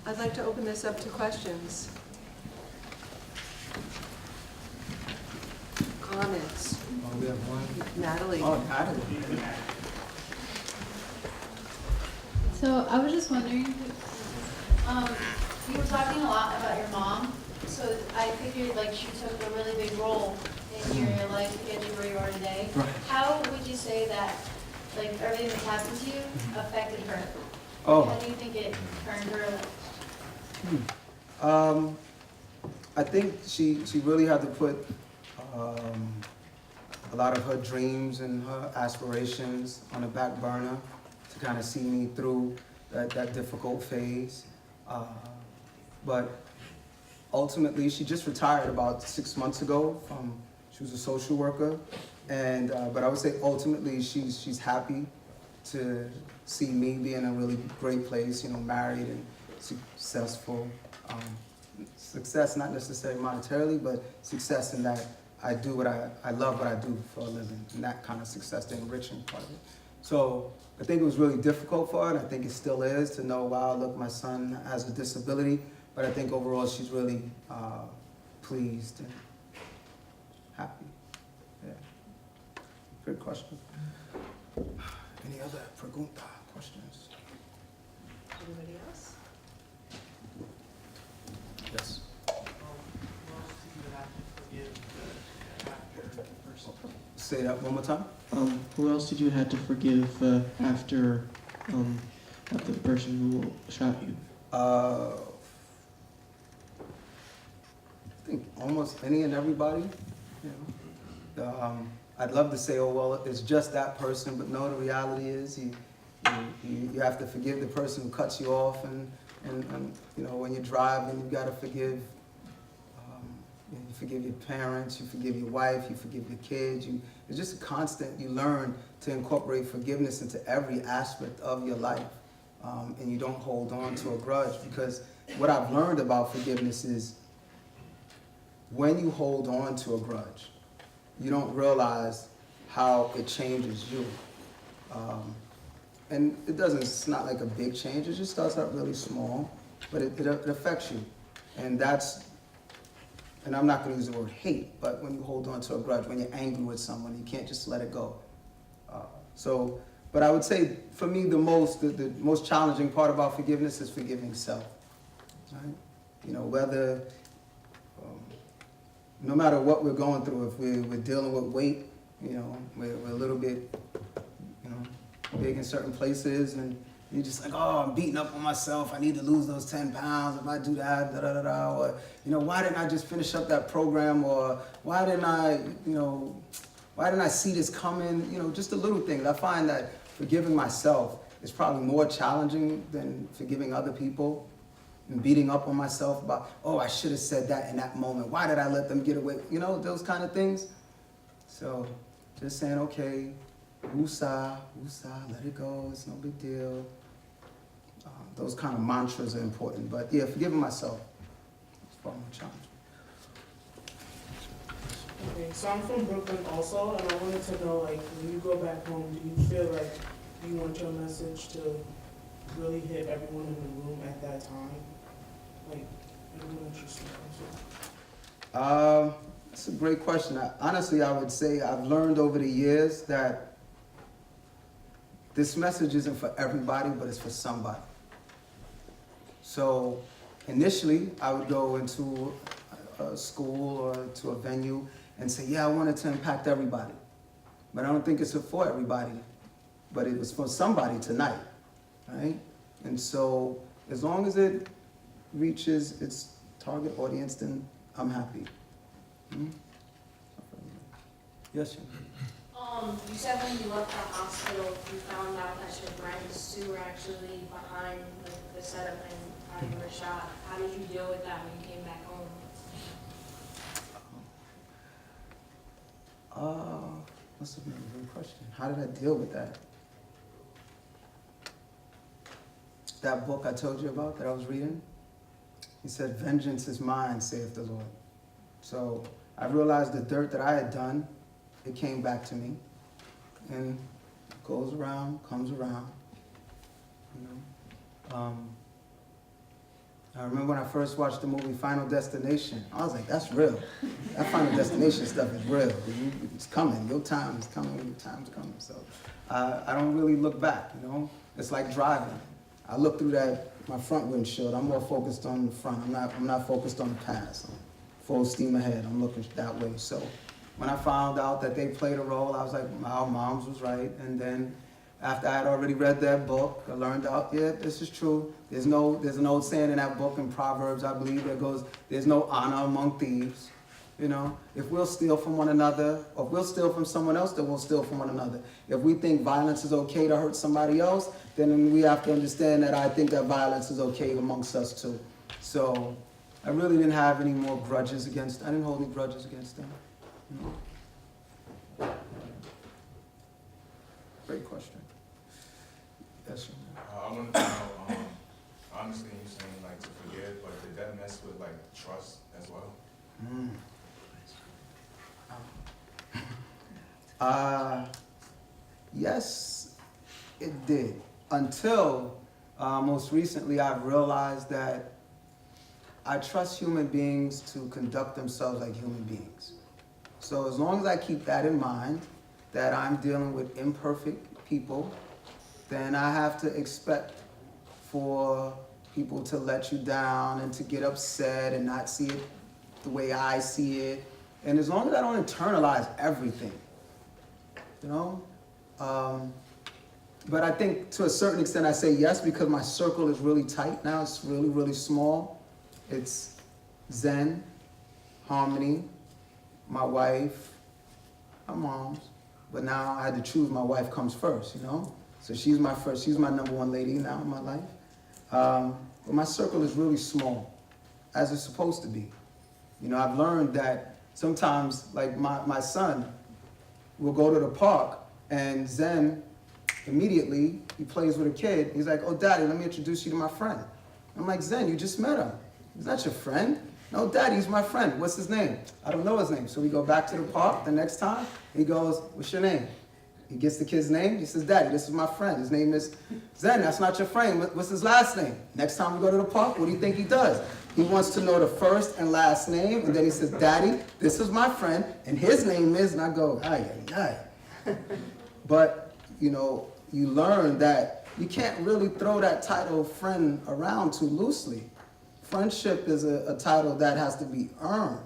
I'd like to open this up to questions. Comments. Oh, we have one. Natalie. Oh, Natalie. So I was just wondering, You were talking a lot about your mom, so I figured like she took a really big role in your life to get you where you are today. Right. How would you say that, like, everything that happened to you affected her? Oh. How do you think it turned her? I think she really had to put a lot of her dreams and her aspirations on the back burner to kind of see me through that difficult phase. But ultimately, she just retired about 6 months ago she was a social worker. And, but I would say ultimately she's happy to see me be in a really great place, you know, married and successful. Success, not necessarily monetarily, but success in that I do what I love what I do for a living, and that kind of success, the enriching part of it. So I think it was really difficult for her, and I think it still is, to know, wow, look, my son has a disability, but I think overall she's really pleased and happy. Yeah. Good question. Any other pregunta, questions? Anybody else? Yes. Say that one more time. Who else did you have to forgive after the person who shot you? I think almost any and everybody. You know, I'd love to say, oh well, it's just that person, but no. The reality is, you have to forgive the person who cuts you off, and you know, when you drive, and you got to forgive. You forgive your parents, you forgive your wife, you forgive your kids. It's just a constant. You learn to incorporate forgiveness into every aspect of your life, and you don't hold on to a grudge. Because what I've learned about forgiveness is when you hold on to a grudge, you don't realize how it changes you. And it's not like a big change. It just starts out really small, but it affects you. And I'm not going to use the word hate, but when you hold on to a grudge, when you're angry with someone, you can't just let it go. But I would say, for me, the most challenging part about forgiveness is forgiving self. Right? You know, whether, no matter what we're going through, if we're dealing with weight, you know, we're a little bit, you know, big in certain places, and you're just like, oh, I'm beating up on myself. I need to lose those 10 pounds. If I do that, da-da-da-da. Or, you know, why didn't I just finish up that program? Or why didn't I see this coming? You know, just the little things. I find that forgiving myself is probably more challenging than forgiving other people, and beating up on myself about, oh, I should have said that in that moment. Why did I let them get away? You know, those kind of things. So just saying, okay, woosah, let it go. It's no big deal. Those kind of mantras are important. But yeah, forgiving myself is far more challenging. Okay, so I'm from Brooklyn also, and I wanted to know, like, when you go back home, do you feel like you want your message to really hit everyone in the room at that time? Like, everyone that you speak to? That's a great question. Honestly, I would say I've learned over the years that this message isn't for everybody, but it's for somebody. So initially, I would go into a school or to a venue and say, yeah, I wanted to impact everybody. But I don't think it's for everybody, but it was for somebody tonight, right? And so as long as it reaches its target audience, then I'm happy. Yes, sir. You said when you left the hospital, you found out that your friends too were actually behind the setup and how you were shot. How did you deal with that when you came back home? Must have been a good question. How did I deal with that? That book I told you about that I was reading, he said, vengeance is mine, saith the Lord. So I realized the dirt that I had done, it came back to me. And it goes around, comes around, you know. I remember when I first watched the movie Final Destination, I was like, that's real. That Final Destination stuff is real. It's coming. Your time is coming when your time's coming. So I don't really look back, you know? It's like driving. I look through my front windshield. I'm more focused on the front. I'm not focused on the past. I'm full steam ahead. I'm looking that way. So when I found out that they played a role, I was like, our moms was right. And then after I had already read that book, I learned out, yeah, this is true. There's an old saying in that book in Proverbs, I believe, that goes, there's no honor among thieves. You know, if we'll steal from one another, or if we'll steal from someone else, then we'll steal from one another. If we think violence is okay to hurt somebody else, then we have to understand that I think that violence is okay amongst us too. So I really didn't have any more grudges I didn't hold any grudges against them. No. Great question. Yes, sir. I want to know, I understand you saying like to forgive, but did that mess with like trust as well? Yes, it did. Until most recently, I've realized that I trust human beings to conduct themselves like human beings. So as long as I keep that in mind, that I'm dealing with imperfect people, then I have to expect for people to let you down and to get upset and not see it the way I see it. And as long as I don't internalize everything, you know? But I think to a certain extent I say yes because my circle is really tight now. It's really, really small. It's Zen, Harmony, my wife, my mom's. But now I had to choose my wife comes first, you know? So she's my number one lady now in my life. But my circle is really small, as it's supposed to be. You know, I've learned that sometimes, like my son will go to the park and Zen, immediately, he plays with a kid. He's like, oh, Daddy, let me introduce you to my friend. I'm like, Zen, you just met him. He's not your friend. No, Daddy, he's my friend. What's his name? I don't know his name. So we go back to the park the next time. He goes, what's your name? He gets the kid's name. He says, Daddy, this is my friend. His name is Zen. That's not your friend. What's his last name? Next time we go to the park, what do you think he does? He wants to know the first and last name. And then he says, Daddy, this is my friend. And his name is, and I go, ay, ay, ay. But, you know, you learn that you can't really throw that title friend around too loosely. Friendship is a title that has to be earned.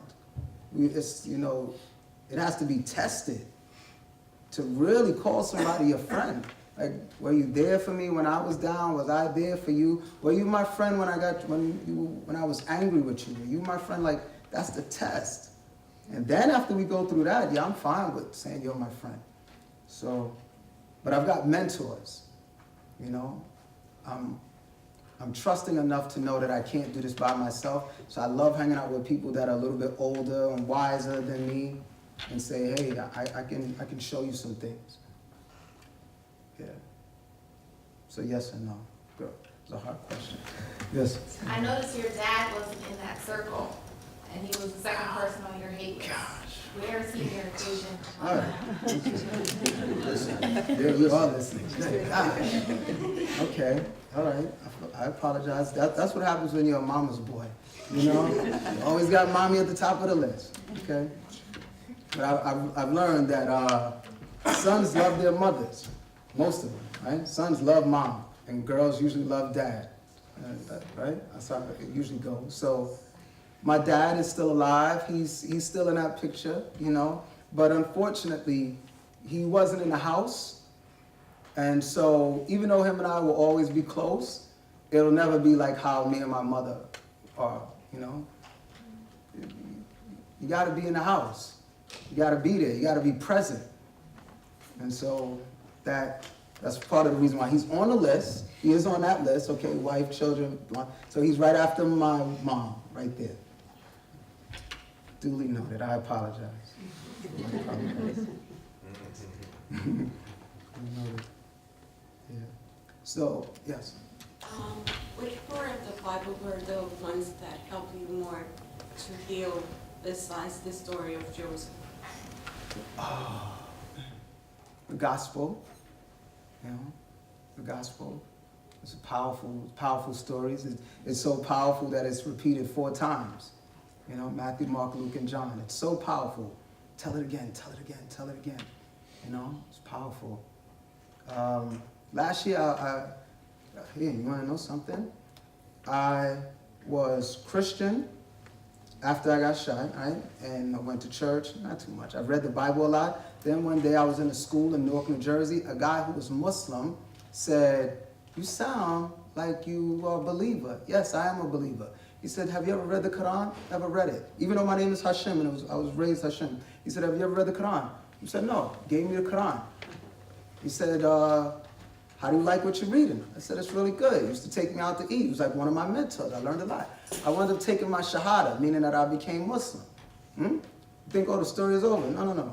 It's, you know, it has to be tested to really call somebody a friend. Like, were you there for me when I was down? Was I there for you? Were you my friend when I was angry with you? Were you my friend? Like, that's the test. And then after we go through that, yeah, I'm fine with saying you're my friend. So, but I've got mentors, you know. I'm trusting enough to know that I can't do this by myself. So I love hanging out with people that are a little bit older and wiser than me and say, hey, I can show you some things. Yeah. So yes and no. Good. It's a hard question. Yes. I noticed your dad wasn't in that circle, and he was the second person on your hate list. Where is he in your equation? All right. There you are listening. Okay. All right. I apologize. That's what happens when you're a mama's boy. You know? You always got mommy at the top of the list. Okay? But I've learned that sons love their mothers. Most of them, right? Sons love mom, and girls usually love dad. Right? That's how it usually goes. So my dad is still alive. He's still in that picture, you know. But unfortunately, he wasn't in the house. And so even though him and I will always be close, it'll never be like how me and my mother are, you know. You got to be in the house. You got to be there. You got to be present. And so that's part of the reason why he's on the list. He is on that list, okay, wife, children. So he's right after my mom, right there. Duly noted. I apologize. I apologize. Yeah. So, yes. Which part of the Bible were the ones that helped you more to heal besides the story of Joseph? The gospel, you know, the gospel. It's powerful stories. It's so powerful that it's repeated 4 times. You know, Matthew, Mark, Luke, and John. It's so powerful. Tell it again, tell it again, tell it again. You know, it's powerful. Last year, hey, you want to know something? I was Christian after I got shot, right? And I went to church, not too much. I read the Bible a lot. Then one day I was in a school in Newark, New Jersey. A guy who was Muslim said, "You sound like you are a believer." Yes, I am a believer. He said, "Have you ever read the Quran?" Never read it. Even though my name is Hashim and I was raised Hashim. He said, "Have you ever read the Quran?" He said, "No." Gave me the Quran. He said, "How do you like what you're reading?" I said, "It's really good." He used to take me out to eat. He was like one of my mentors. I learned a lot. I wound up taking my Shahada, meaning that I became Muslim. You think, oh, the story is over? No, no, no.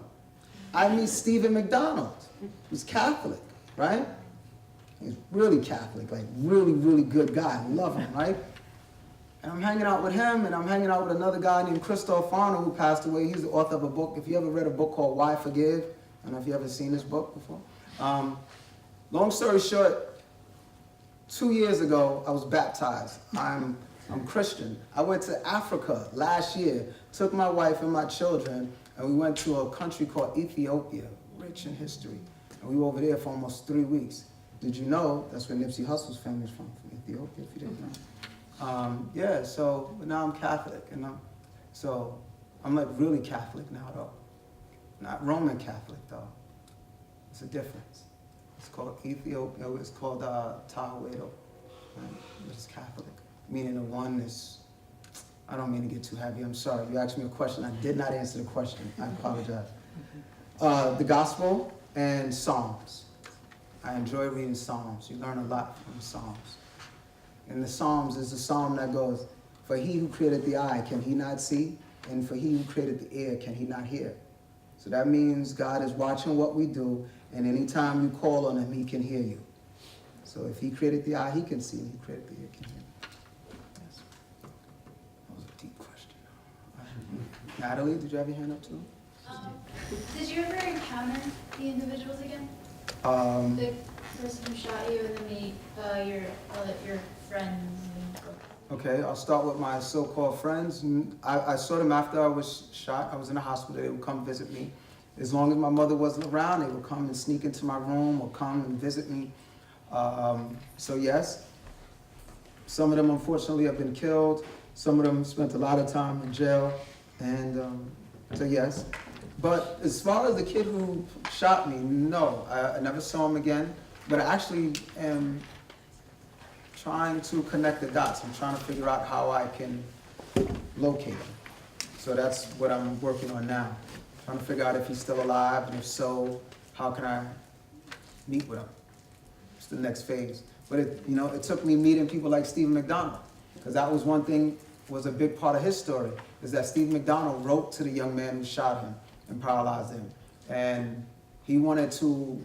I meet Stephen McDonald, who's Catholic, right? He's really Catholic, like really, really good guy. I love him, right? And I'm hanging out with him, and I'm hanging out with another guy named Christoph Arnold, who passed away. He's the author of a book. If you ever read a book called Why Forgive, I don't know if you ever seen this book before. Long story short, 2 years ago, I was baptized. I'm Christian. I went to Africa last year, took my wife and my children, and we went to a country called Ethiopia, rich in history. And we were over there for almost 3 weeks. Did you know that's where Nipsey Hussle's family is from Ethiopia, if you didn't know? Yeah, so now I'm Catholic, and I'm like really Catholic now, though. Not Roman Catholic, though. It's a difference. It's called Ethiopia. It's called Tahoedo, right? It's Catholic, meaning the oneness. I don't mean to get too heavy. I'm sorry. You asked me a question. I did not answer the question. I apologize. The Gospel and Psalms. I enjoy reading Psalms. You learn a lot from the Psalms. And the Psalms is a psalm that goes, "For he who created the eye, can he not see? And for he who created the ear, can he not hear?" So that means God is watching what we do, and anytime you call on him, he can hear you. So if he created the eye, he can see, and he created the ear, he can hear. Yes. That was a deep question. Natalie, did you have your hand up too? Did you ever encounter the individuals again? The person who shot you and then your friends? Okay, I'll start with my so-called friends. I saw them after I was shot. I was in the hospital. They would come visit me. As long as my mother wasn't around, they would come and sneak into my room or come and visit me. So yes, some of them unfortunately have been killed. Some of them spent a lot of time in jail. And so yes. But as far as the kid who shot me, no, I never saw him again. But I actually am trying to connect the dots. I'm trying to figure out how I can locate him. So that's what I'm working on now. Trying to figure out if he's still alive, and if so, how can I meet with him? It's the next phase. But it took me meeting people like Stephen McDonald, because that was one thing, was a big part of his story, is that Stephen McDonald wrote to the young man who shot him and paralyzed him. And he wanted to,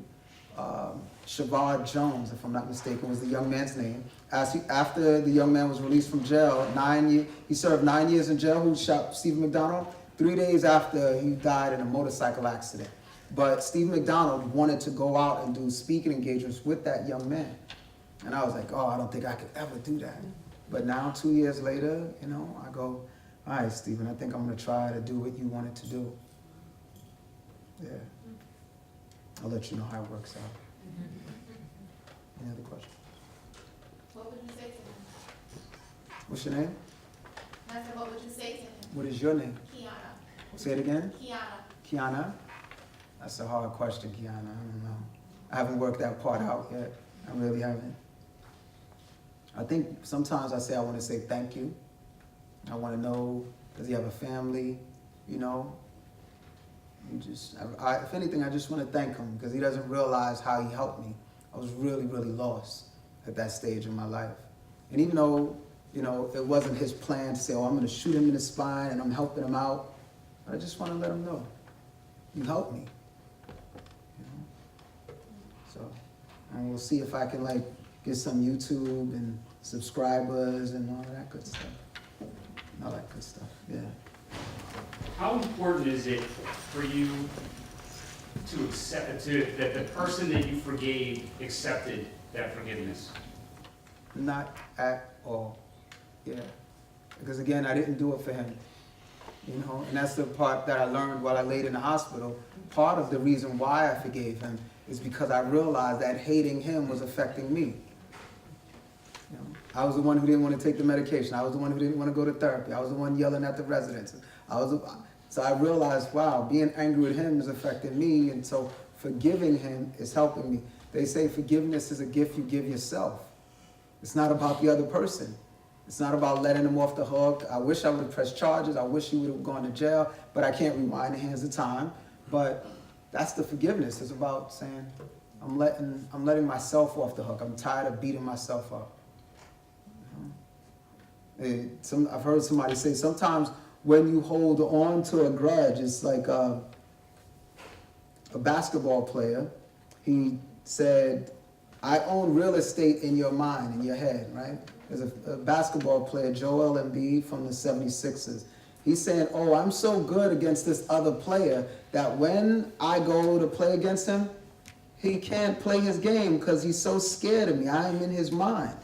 Shavard Jones, if I'm not mistaken, was the young man's name. After the young man was released from jail, he served 9 years in jail, who shot Stephen McDonald. 3 days after, he died in a motorcycle accident. But Stephen McDonald wanted to go out and do speaking engagements with that young man. And I was like, oh, I don't think I could ever do that. But now, 2 years later, I go, all right, Stephen, I think I'm gonna try to do what you wanted to do. Yeah. I'll let you know how it works out. Any other questions? What would you say to him? What's your name? I said, what would you say to him? What is your name? Kiana. Say it again? Kiana. Kiana? That's a hard question, Kiana. I don't know. I haven't worked that part out yet. I really haven't. I think sometimes I say I want to say thank you. I want to know, does he have a family? If anything, I just want to thank him, because he doesn't realize how he helped me. I was really, really lost at that stage in my life. And even though, it wasn't his plan to say, oh, I'm going to shoot him in the spine and I'm helping him out, I just want to let him know, you helped me. So, and we'll see if I can get some YouTube and subscribers and all that good stuff. All that good stuff, yeah. How important is it for you to accept, that the person that you forgave accepted that forgiveness? Not at all. Yeah. Because again, I didn't do it for him. You know, and that's the part that I learned while I laid in the hospital. Part of the reason why I forgave him is because I realized that hating him was affecting me. You know, I was the one who didn't want to take the medication. I was the one who didn't want to go to therapy. I was the one yelling at the residents. So I realized, wow, being angry with him is affecting me, and so forgiving him is helping me. They say forgiveness is a gift you give yourself. It's not about the other person. It's not about letting them off the hook. I wish I would have pressed charges. I wish he would have gone to jail, but I can't rewind the hands of time. But that's the forgiveness. It's about saying, I'm letting myself off the hook. I'm tired of beating myself up. You know? I've heard somebody say sometimes when you hold on to a grudge, it's like a basketball player. He said, I own real estate in your mind, in your head, right? There's a basketball player, Joel Embiid from the 76ers. He's saying, oh, I'm so good against this other player that when I go to play against him, he can't play his game because he's so scared of me. I am in his mind.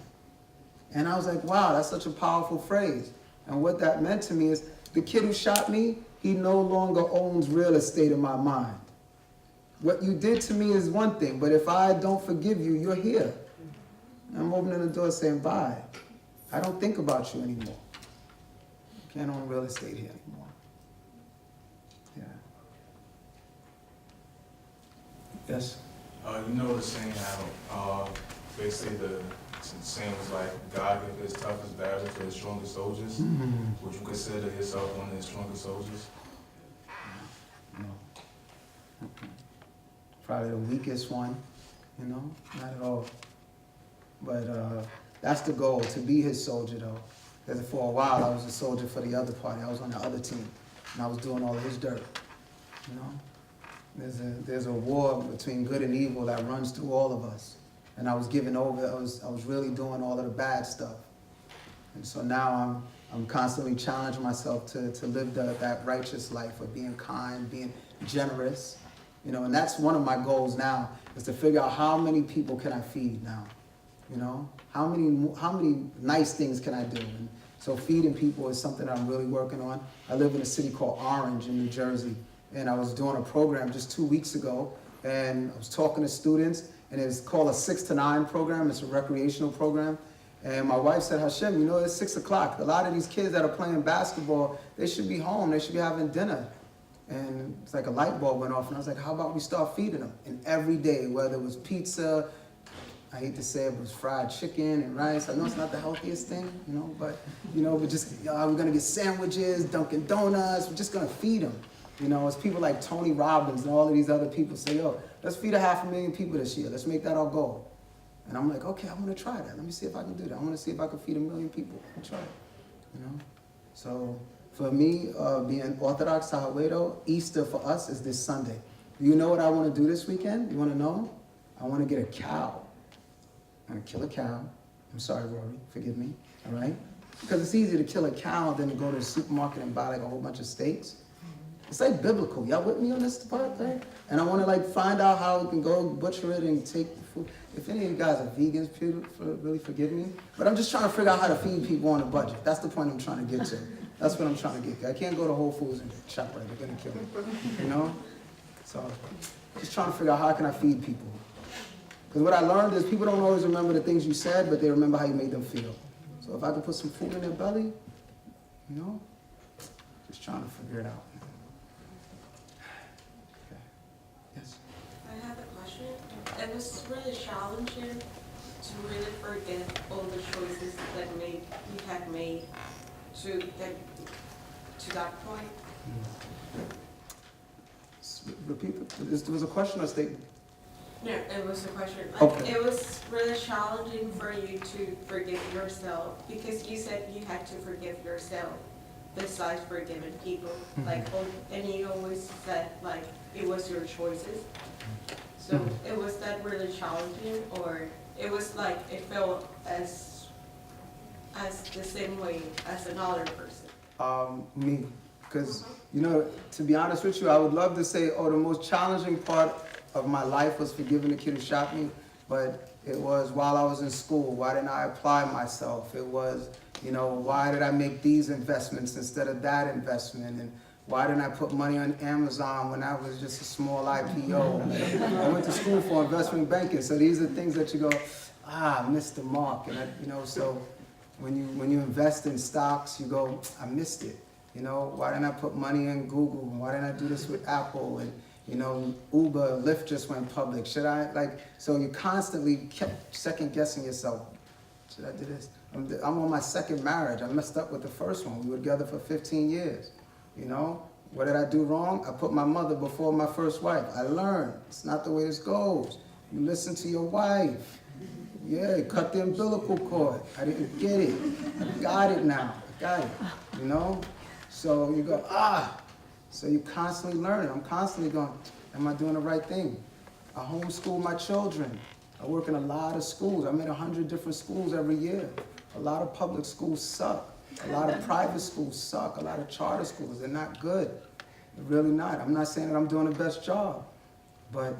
And I was like, wow, that's such a powerful phrase. And what that meant to me is the kid who shot me, he no longer owns real estate in my mind. What you did to me is one thing, but if I don't forgive you, you're here. I'm opening the door saying, bye. I don't think about you anymore. You can't own real estate here anymore. Yeah. Yes? You know the saying how, basically the saying was like, God gives his toughest battles to his strongest soldiers. Mm-hmm. Would you consider yourself one of his strongest soldiers? No. Probably the weakest one, you know? Not at all. But that's the goal, to be his soldier, though. Because for a while, I was a soldier for the other party. I was on the other team, and I was doing all of his dirt, you know? There's a war between good and evil that runs through all of us. And I was giving over, I was really doing all of the bad stuff. And so now I'm constantly challenging myself to live that righteous life of being kind, being generous, you know? And that's one of my goals now, is to figure out how many people can I feed now. You know, how many nice things can I do? And so feeding people is something that I'm really working on. I live in a city called Orange in New Jersey, and I was doing a program just 2 weeks ago, and I was talking to students, and it's called a 6 to 9 program. It's a recreational program. And my wife said, Hashim, you know, it's 6 o'clock. A lot of these kids that are playing basketball, they should be home. They should be having dinner. And it's like a light bulb went off, and I was like, how about we start feeding them? And every day, whether it was pizza, I hate to say it, but it was fried chicken and rice. I know it's not the healthiest thing, you know, but just, we're going to get sandwiches, Dunkin' Donuts. We're just going to feed them. You know, it's people like Tony Robbins and all of these other people say, yo, let's feed 500,000 people this year. Let's make that our goal. And I'm like, okay, I'm going to try that. Let me see if I can do that. I want to see if I can feed 1 million people. I'll try it, you know. So for me, being Orthodox Sahawedo, Easter for us is this Sunday. Do you know what I want to do this weekend? You want to know? I want to get a cow. I'm going to kill a cow. I'm sorry, Rory. Forgive me. All right? Because it's easier to kill a cow than to go to the supermarket and buy like a whole bunch of steaks. It's like biblical. Y'all with me on this part, right? And I want to like find out how we can go butcher it and take the food. If any of you guys are vegans, really forgive me. But I'm just trying to figure out how to feed people on a budget. That's the point I'm trying to get to. That's what I'm trying to get to. I can't go to Whole Foods and shop right. They're going to kill me. You know? So just trying to figure out how can I feed people. Because what I learned is people don't always remember the things you said, but they remember how you made them feel. So if I could put some food in their belly, you know, just trying to figure it out. Okay. Yes? I have a question. It was really challenging to really forget all the choices that you had made to get to that point. Repeat. There was a question or statement? No, it was a question. Okay. It was really challenging for you to forgive yourself because you said you had to forgive yourself besides forgiving people. And you always said like it was your choices. So it was that really challenging, or it was like it felt as the same way as another person? Me. Because, you know, to be honest with you, I would love to say, oh, the most challenging part of my life was forgiving the kid who shot me, but It was while I was in school, why didn't I apply myself? It was, you know, why did I make these investments instead of that investment? And why didn't I put money on Amazon when I was just a small IPO? I went to school for investment banking, so these are things that you go, I missed the mark. And you know, so when you invest in stocks, you go, I missed it. You know, why didn't I put money in Google? Why didn't I do this with Apple? And you know, Uber, Lyft just went public. Should I, like, so you constantly kept second guessing yourself. Should I do this? I'm on my second marriage. I messed up with the first one. We were together for 15 years. You know, what did I do wrong? I put my mother before my first wife. I learned. It's not the way this goes. You listen to your wife. Yeah, cut the umbilical cord. I didn't get it. I got it now. I got it. You know? So you go, So you constantly learning. I'm constantly going, am I doing the right thing? I homeschool my children. I work in a lot of schools. I'm in 100 different schools every year. A lot of public schools suck. A lot of private schools suck. A lot of charter schools, they're not good. They're really not. I'm not saying that I'm doing the best job, but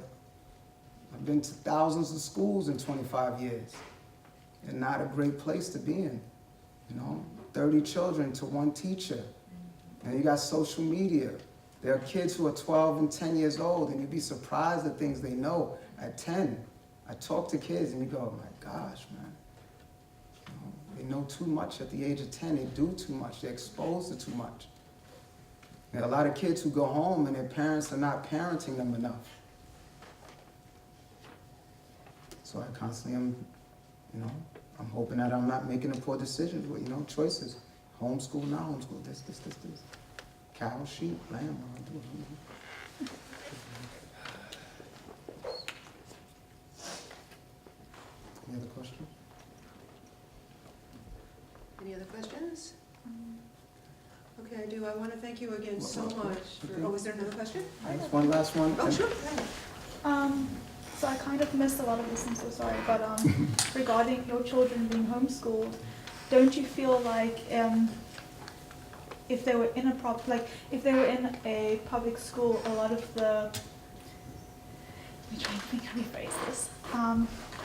I've been to thousands of schools in 25 years. And not a great place to be in. You know, 30 children to one teacher. And you got social media. There are kids who are 12 and 10 years old, and you'd be surprised at things they know at 10. I talk to kids, and you go, oh my gosh, man. You know, they know too much at the age of 10. They do too much. They're exposed to too much. There are a lot of kids who go home, and their parents are not parenting them enough. So I constantly am, you know, I'm hoping that I'm not making the poor decisions with, you know, choices. Homeschool, not homeschool, this. Cow, sheep, lamb, Any other questions? Any other questions? Okay, I do. I want to thank you again so much for, oh, is there another question? Just one last one. Oh, sure. So I kind of missed a lot of this, I'm so sorry, but regarding your children being homeschooled, don't you feel like if they were in a public school, a lot of the, let me try and think how we phrase this.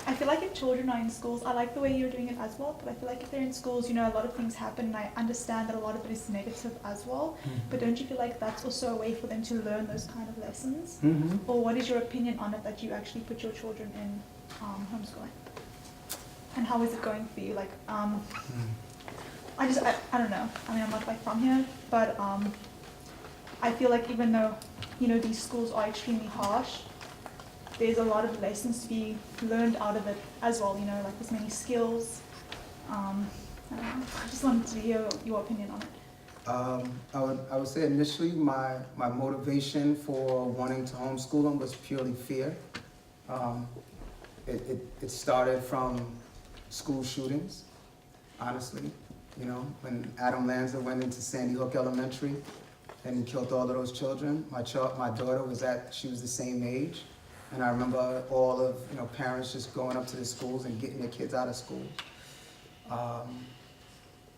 I feel like if children are in schools, I like the way you're doing it as well, but I feel like if they're in schools, you know, a lot of things happen, and I understand that a lot of it is negative as well, but don't you feel like that's also a way for them to learn those kind of lessons? Mm-hmm. Or what is your opinion on it, that you actually put your children in homeschooling? And how is it going for you? Like, I don't know. I mean, I'm not like from here, but I feel like even though, you know, these schools are extremely harsh, there's a lot of lessons to be learned out of it as well, you know, like there's many skills. I don't know. I just wanted to hear your opinion on it. I would say initially my motivation for wanting to homeschool them was purely fear. It started from school shootings, honestly. You know, when Adam Lanza went into Sandy Hook Elementary and he killed all of those children, my daughter she was the same age. And I remember all of, you know, parents just going up to the schools and getting their kids out of school.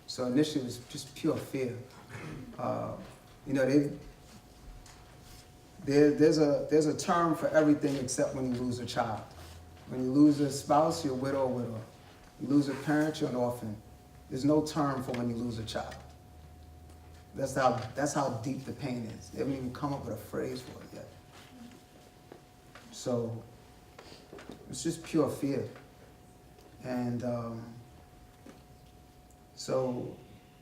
So initially it was just pure fear. You know, there's a term for everything except when you lose a child. When you lose a spouse, you're a widow or widower. You lose a parent, you're an orphan. There's no term for when you lose a child. That's how deep the pain is. They haven't even come up with a phrase for it yet. So it's just pure fear. And so,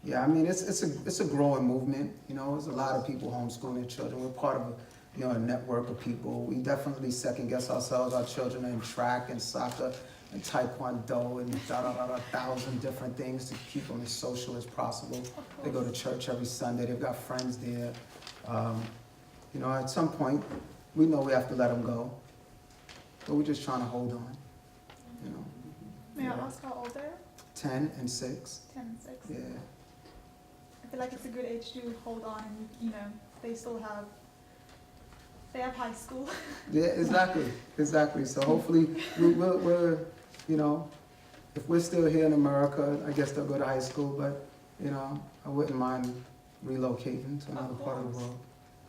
yeah, I mean, it's a growing movement. You know, there's a lot of people homeschooling their children. We're part of a network of people. We definitely second guess ourselves. Our children are in track and soccer and taekwondo and 1,000 different things to keep them as social as possible. They go to church every Sunday. They've got friends there. You know, at some point, we know we have to let them go. But we're just trying to hold on, you know. May I ask how old they are? 10 and 6. 10 and 6? Yeah. I feel like it's a good age to hold on, and, you know, they have high school. Yeah, exactly. So hopefully we're, you know, if we're still here in America, I guess they'll go to high school, but, you know, I wouldn't mind relocating to another part of the world.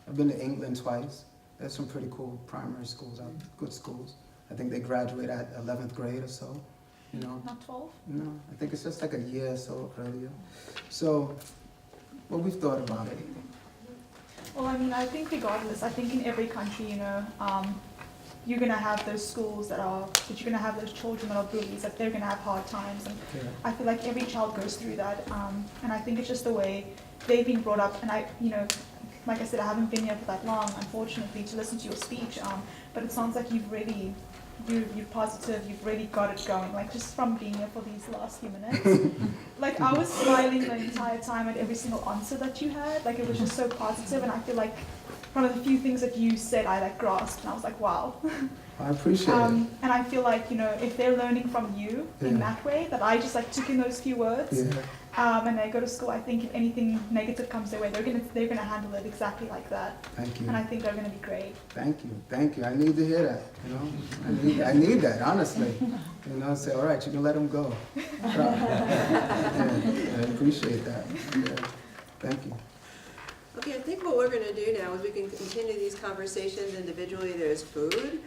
I've been to England twice. There's some pretty cool primary schools out, good schools. I think they graduate at 11th grade or so, you know. Not 12? No, I think it's just like a year or so earlier. So, well, we've thought about it. Well, I mean, I think regardless, I think in every country, you know, you're gonna have those schools that you're gonna have those children that are bullies, that they're gonna have hard times, and Yeah. I feel like every child goes through that, and I think it's just the way they've been brought up, and you know, like I said, I haven't been here for that long, unfortunately, to listen to your speech, but it sounds like you're positive, you've really got it going, like just from being here for these last few minutes. Like I was smiling the entire time at every single answer that you had, like it was just so positive, and I feel like one of the few things that you said I like grasped, and I was like, wow. I appreciate it. And I feel like, you know, if they're learning from you in that way, that I just like took in those few words, and they go to school, I think if anything negative comes their way, they're gonna handle it exactly like that. Thank you. And I think they're gonna be great. Thank you. I need to hear that, you know. I need that, honestly. You know, say, all right, you can let them go. I appreciate that. Yeah. Thank you. Okay, I think what we're going to do now is we can continue these conversations individually. There's food.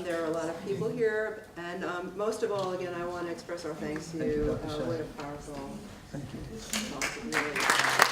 There are a lot of people here. And most of all, again, I want to express our thanks to Thank you, you. Dr. Shah. What a powerful Thank you. talk. Really.